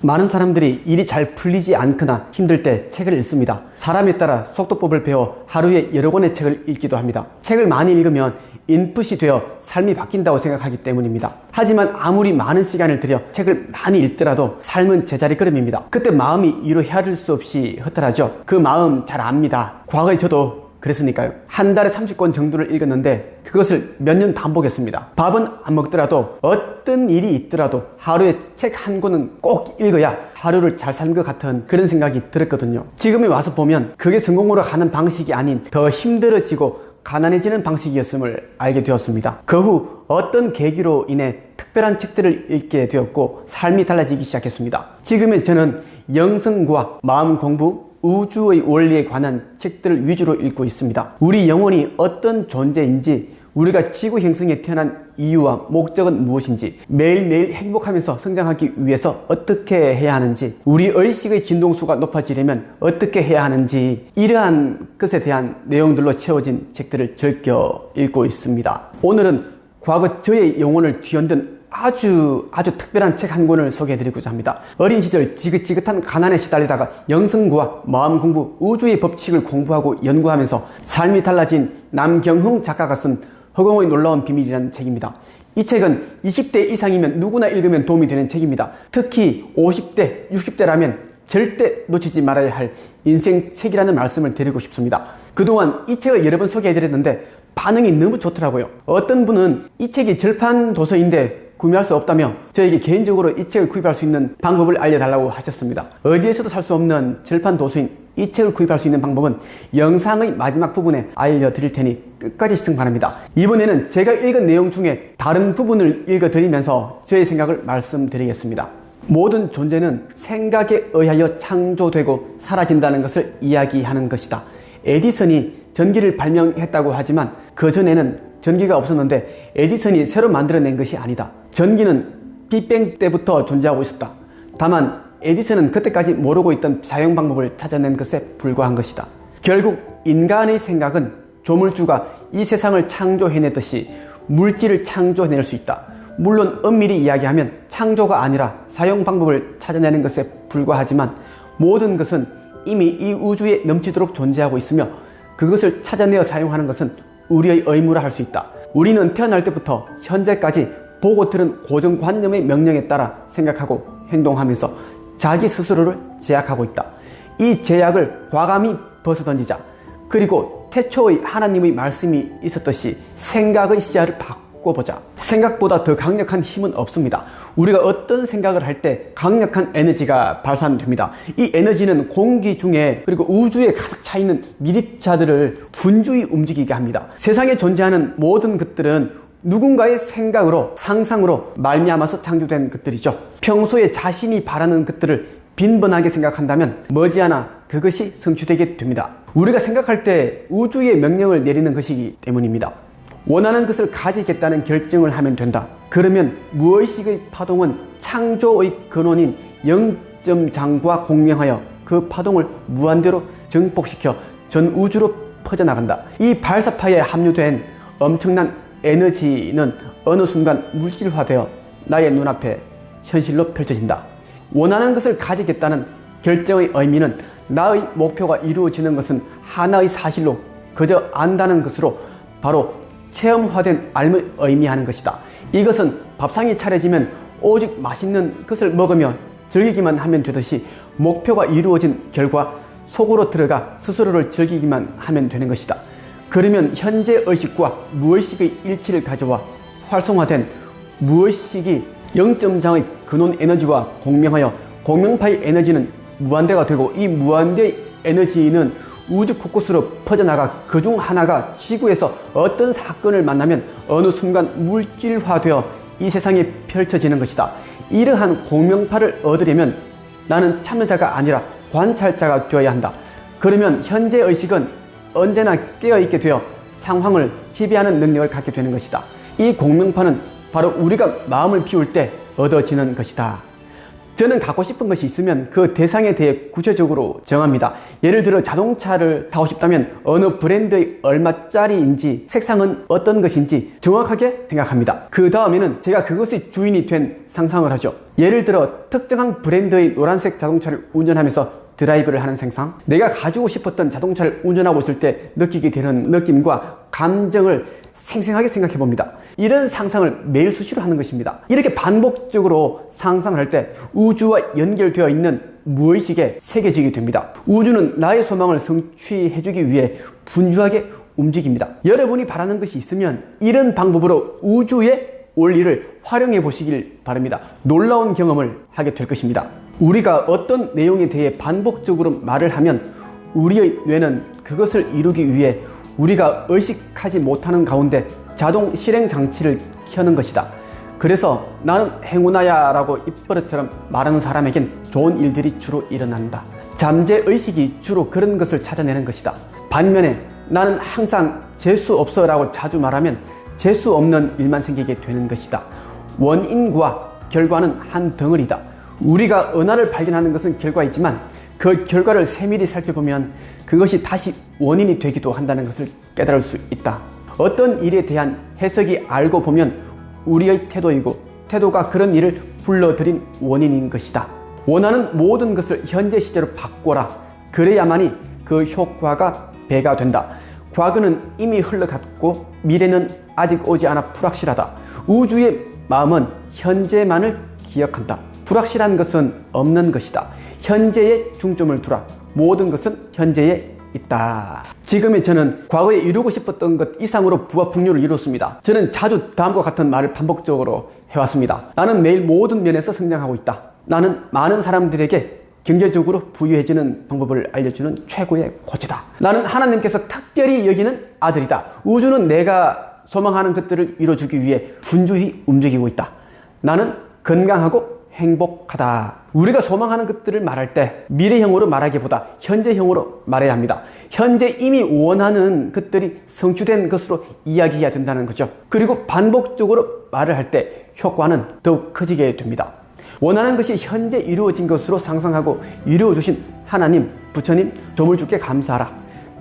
많은 사람들이 일이 잘 풀리지 않거나 힘들 때 책을 읽습니다. 사람에 따라 속도법을 배워 하루에 여러 권의 책을 읽기도 합니다. 책을 많이 읽으면 인풋이 되어 삶이 바뀐다고 생각하기 때문입니다. 하지만 아무리 많은 시간을 들여 책을 많이 읽더라도 삶은 제자리 걸음입니다. 그때 마음이 이루 헤아릴 수 없이 허탈하죠. 그 마음 잘 압니다. 과거에 저도 그랬으니까요. 한 달에 30권 정도를 읽었는데 그것을 몇 년 반복했습니다. 밥은 안 먹더라도 어떤 일이 있더라도 하루에 책 한 권은 꼭 읽어야 하루를 잘 산 것 같은 그런 생각이 들었거든요. 지금에 와서 보면 그게 성공으로 가는 방식이 아닌 더 힘들어지고 가난해지는 방식이었음을 알게 되었습니다. 그 후 어떤 계기로 인해 특별한 책들을 읽게 되었고 삶이 달라지기 시작했습니다. 지금의 저는 영성과 마음 공부, 우주의 원리에 관한 책들을 위주로 읽고 있습니다. 우리 영혼이 어떤 존재인지, 우리가 지구 행성에 태어난 이유와 목적은 무엇인지, 매일매일 행복하면서 성장하기 위해서 어떻게 해야 하는지, 우리 의식의 진동수가 높아지려면 어떻게 해야 하는지, 이러한 것에 대한 내용들로 채워진 책들을 즐겨 읽고 있습니다. 오늘은 과거 저의 영혼을 뒤흔든 아주 특별한 책 한 권을 소개해드리고자 합니다. 어린 시절 지긋지긋한 가난에 시달리다가 영성과 마음 공부, 우주의 법칙을 공부하고 연구하면서 삶이 달라진 남경흥 작가가 쓴 허공의 놀라운 비밀이라는 책입니다. 이 책은 20대 이상이면 누구나 읽으면 도움이 되는 책입니다. 특히 50대, 60대라면 절대 놓치지 말아야 할 인생 책이라는 말씀을 드리고 싶습니다. 그동안 이 책을 여러 번 소개해드렸는데 반응이 너무 좋더라고요. 어떤 분은 이 책이 절판 도서인데 구매할 수 없다며 저에게 개인적으로 이 책을 구입할 수 있는 방법을 알려달라고 하셨습니다. 어디에서도 살 수 없는 절판 도서인 이 책을 구입할 수 있는 방법은 영상의 마지막 부분에 알려드릴 테니 끝까지 시청 바랍니다. 이번에는 제가 읽은 내용 중에 다른 부분을 읽어드리면서 저의 생각을 말씀드리겠습니다. 모든 존재는 생각에 의하여 창조되고 사라진다는 것을 이야기하는 것이다. 에디슨이 전기를 발명했다고 하지만 그 전에는 전기가 없었는데 에디슨이 새로 만들어낸 것이 아니다. 전기는 빅뱅 때부터 존재하고 있었다. 다만 에디슨은 그때까지 모르고 있던 사용 방법을 찾아낸 것에 불과한 것이다. 결국 인간의 생각은 조물주가 이 세상을 창조해냈듯이 물질을 창조해낼 수 있다. 물론 엄밀히 이야기하면 창조가 아니라 사용 방법을 찾아내는 것에 불과하지만 모든 것은 이미 이 우주에 넘치도록 존재하고 있으며 그것을 찾아내어 사용하는 것은 우리의 의무라 할 수 있다. 우리는 태어날 때부터 현재까지 보고 들은 고정관념의 명령에 따라 생각하고 행동하면서 자기 스스로를 제약하고 있다. 이 제약을 과감히 벗어던지자. 그리고 태초의 하나님의 말씀이 있었듯이 생각의 시야를 바꿔보자. 생각보다 더 강력한 힘은 없습니다. 우리가 어떤 생각을 할 때 강력한 에너지가 발산됩니다. 이 에너지는 공기 중에 그리고 우주에 가득 차 있는 미립자들을 분주히 움직이게 합니다. 세상에 존재하는 모든 것들은 누군가의 생각으로, 상상으로 말미암아서 창조된 것들이죠. 평소에 자신이 바라는 것들을 빈번하게 생각한다면 머지않아 그것이 성취되게 됩니다. 우리가 생각할 때 우주의 명령을 내리는 것이기 때문입니다. 원하는 것을 가지겠다는 결정을 하면 된다. 그러면 무의식의 파동은 창조의 근원인 영점장과 공명하여 그 파동을 무한대로 증폭시켜 전 우주로 퍼져나간다. 이 발사파에 함유된 엄청난 에너지는 어느 순간 물질화되어 나의 눈앞에 현실로 펼쳐진다. 원하는 것을 가지겠다는 결정의 의미는 나의 목표가 이루어지는 것은 하나의 사실로 그저 안다는 것으로 바로 체험화된 알을 의미하는 것이다. 이것은 밥상이 차려지면 오직 맛있는 것을 먹으며 즐기기만 하면 되듯이 목표가 이루어진 결과 속으로 들어가 스스로를 즐기기만 하면 되는 것이다. 그러면 현재 의식과 무의식의 일치를 가져와 활성화된 무의식이 영점장의 근원 에너지와 공명하여 공명파의 에너지는 무한대가 되고 이 무한대의 에너지는 우주 곳곳으로 퍼져나가 그 중 하나가 지구에서 어떤 사건을 만나면 어느 순간 물질화되어 이 세상에 펼쳐지는 것이다. 이러한 공명파를 얻으려면 나는 참여자가 아니라 관찰자가 되어야 한다. 그러면 현재 의식은 언제나 깨어있게 되어 상황을 지배하는 능력을 갖게 되는 것이다. 이 공명파는 바로 우리가 마음을 비울 때 얻어지는 것이다. 저는 갖고 싶은 것이 있으면 그 대상에 대해 구체적으로 정합니다. 예를 들어 자동차를 타고 싶다면 어느 브랜드의 얼마짜리인지, 색상은 어떤 것인지 정확하게 생각합니다. 그 다음에는 제가 그것의 주인이 된 상상을 하죠. 예를 들어 특정한 브랜드의 노란색 자동차를 운전하면서 드라이브를 하는 상상, 내가 가지고 싶었던 자동차를 운전하고 있을 때 느끼게 되는 느낌과 감정을 생생하게 생각해 봅니다. 이런 상상을 매일 수시로 하는 것입니다. 이렇게 반복적으로 상상을 할 때 우주와 연결되어 있는 무의식에 새겨지게 됩니다. 우주는 나의 소망을 성취해주기 위해 분주하게 움직입니다. 여러분이 바라는 것이 있으면 이런 방법으로 우주의 원리를 활용해 보시길 바랍니다. 놀라운 경험을 하게 될 것입니다. 우리가 어떤 내용에 대해 반복적으로 말을 하면 우리의 뇌는 그것을 이루기 위해 우리가 의식하지 못하는 가운데 자동 실행 장치를 켜는 것이다. 그래서 나는 행운아야 라고 입버릇처럼 말하는 사람에겐 좋은 일들이 주로 일어난다. 잠재의식이 주로 그런 것을 찾아내는 것이다. 반면에 나는 항상 재수 없어 라고 자주 말하면 재수 없는 일만 생기게 되는 것이다. 원인과 결과는 한 덩어리다. 우리가 은하를 발견하는 것은 결과이지만 그 결과를 세밀히 살펴보면 그것이 다시 원인이 되기도 한다는 것을 깨달을 수 있다. 어떤 일에 대한 해석이 알고 보면 우리의 태도이고 태도가 그런 일을 불러들인 원인인 것이다. 원하는 모든 것을 현재 시제로 바꿔라. 그래야만이 그 효과가 배가 된다. 과거는 이미 흘러갔고 미래는 아직 오지 않아 불확실하다. 우주의 마음은 현재만을 기억한다. 불확실한 것은 없는 것이다. 현재에 중점을 두라. 모든 것은 현재에 있다. 지금의 저는 과거에 이루고 싶었던 것 이상으로 부와 풍요를 이뤘습니다. 저는 자주 다음과 같은 말을 반복적으로 해왔습니다. 나는 매일 모든 면에서 성장하고 있다. 나는 많은 사람들에게 경제적으로 부유해지는 방법을 알려주는 최고의 코치다. 나는 하나님께서 특별히 여기는 아들이다. 우주는 내가 소망하는 것들을 이뤄주기 위해 분주히 움직이고 있다. 나는 건강하고 행복하다. 우리가 소망하는 것들을 말할 때 미래형으로 말하기보다 현재형으로 말해야 합니다. 현재 이미 원하는 것들이 성취된 것으로 이야기해야 된다는 거죠. 그리고 반복적으로 말을 할 때 효과는 더욱 커지게 됩니다. 원하는 것이 현재 이루어진 것으로 상상하고 이루어주신 하나님, 부처님, 조물주께 감사하라.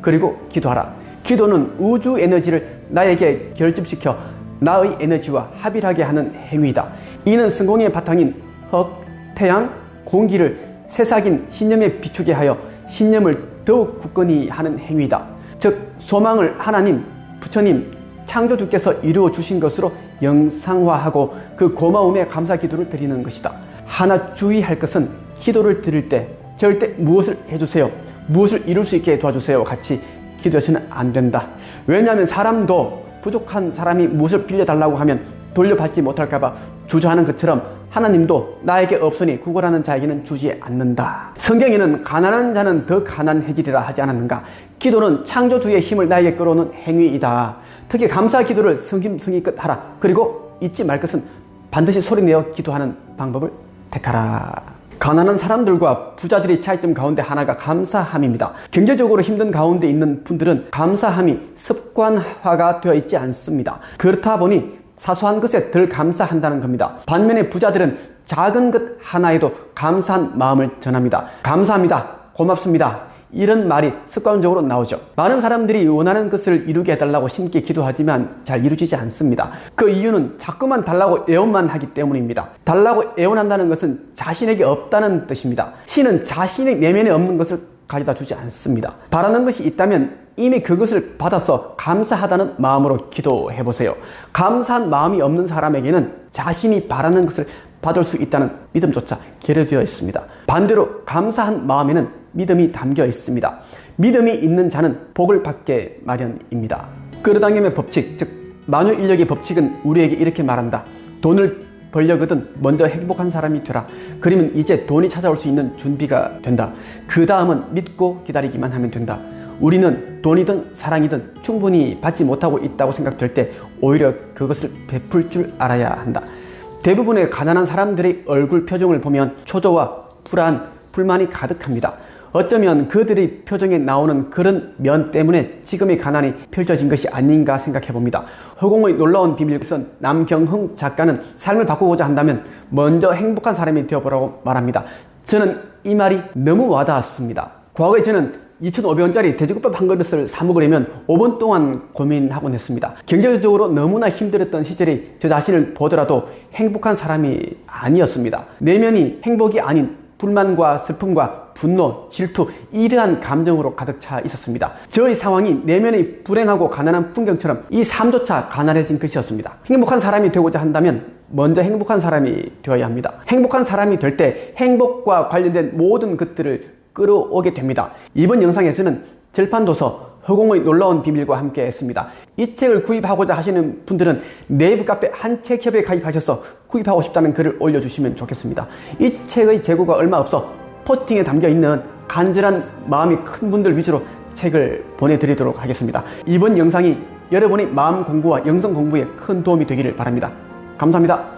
그리고 기도하라. 기도는 우주 에너지를 나에게 결집시켜 나의 에너지와 합일하게 하는 행위이다. 이는 성공의 바탕인 흙, 태양, 공기를 새싹인 신념에 비추게 하여 신념을 더욱 굳건히 하는 행위이다. 즉 소망을 하나님, 부처님, 창조주께서 이루어 주신 것으로 영상화하고 그 고마움에 감사 기도를 드리는 것이다. 하나 주의할 것은 기도를 드릴 때 절대 무엇을 해주세요, 무엇을 이룰 수 있게 도와주세요 같이 기도해서는 안 된다. 왜냐하면 사람도 부족한 사람이 무엇을 빌려달라고 하면 돌려받지 못할까봐 주저하는 것처럼 하나님도 나에게 없으니 구걸하는 자에게는 주지 않는다. 성경에는 가난한 자는 더 가난해지리라 하지 않았는가? 기도는 창조주의 힘을 나에게 끌어오는 행위이다. 특히 감사 기도를 성심성의껏 하라. 그리고 잊지 말 것은 반드시 소리내어 기도하는 방법을 택하라. 가난한 사람들과 부자들의 차이점 가운데 하나가 감사함입니다. 경제적으로 힘든 가운데 있는 분들은 감사함이 습관화가 되어 있지 않습니다. 그렇다 보니 사소한 것에 덜 감사한다는 겁니다. 반면에 부자들은 작은 것 하나에도 감사한 마음을 전합니다. 감사합니다. 고맙습니다. 이런 말이 습관적으로 나오죠. 많은 사람들이 원하는 것을 이루게 해달라고 신께 기도하지만 잘 이루어지지 않습니다. 그 이유는 자꾸만 달라고 애원만 하기 때문입니다. 달라고 애원한다는 것은 자신에게 없다는 뜻입니다. 신은 자신의 내면에 없는 것을 가져다 주지 않습니다. 바라는 것이 있다면 이미 그것을 받아서 감사하다는 마음으로 기도해 보세요. 감사한 마음이 없는 사람에게는 자신이 바라는 것을 받을 수 있다는 믿음조차 결여되어 있습니다. 반대로 감사한 마음에는 믿음이 담겨 있습니다. 믿음이 있는 자는 복을 받게 마련입니다. 끌어당김의 법칙, 즉 만유인력의 법칙은 우리에게 이렇게 말한다. 돈을 벌려거든 먼저 행복한 사람이 되라. 그러면 이제 돈이 찾아올 수 있는 준비가 된다. 그 다음은 믿고 기다리기만 하면 된다. 우리는 돈이든 사랑이든 충분히 받지 못하고 있다고 생각될 때 오히려 그것을 베풀 줄 알아야 한다. 대부분의 가난한 사람들의 얼굴 표정을 보면 초조와 불안, 불만이 가득합니다. 어쩌면 그들의 표정에 나오는 그런 면 때문에 지금의 가난이 펼쳐진 것이 아닌가 생각해 봅니다. 허공의 놀라운 비밀을 쓴 남경흥 작가는 삶을 바꾸고자 한다면 먼저 행복한 사람이 되어보라고 말합니다. 저는 이 말이 너무 와닿았습니다. 과거에 저는 2,500원짜리 돼지국밥 한 그릇을 사 먹으려면 5분 동안 고민하곤 했습니다. 경제적으로 너무나 힘들었던 시절에 저 자신을 보더라도 행복한 사람이 아니었습니다. 내면이 행복이 아닌 불만과 슬픔과 분노, 질투, 이러한 감정으로 가득 차 있었습니다. 저의 상황이 내면의 불행하고 가난한 풍경처럼 이 삶조차 가난해진 것이었습니다. 행복한 사람이 되고자 한다면 먼저 행복한 사람이 되어야 합니다. 행복한 사람이 될 때 행복과 관련된 모든 것들을 끌어오게 됩니다. 이번 영상에서는 절판도서 허공의 놀라운 비밀과 함께 했습니다. 이 책을 구입하고자 하시는 분들은 네이버 카페 한책협에 가입하셔서 구입하고 싶다는 글을 올려주시면 좋겠습니다. 이 책의 재고가 얼마 없어 포스팅에 담겨있는 간절한 마음이 큰 분들 위주로 책을 보내드리도록 하겠습니다. 이번 영상이 여러분의 마음 공부와 영성 공부에 큰 도움이 되기를 바랍니다. 감사합니다.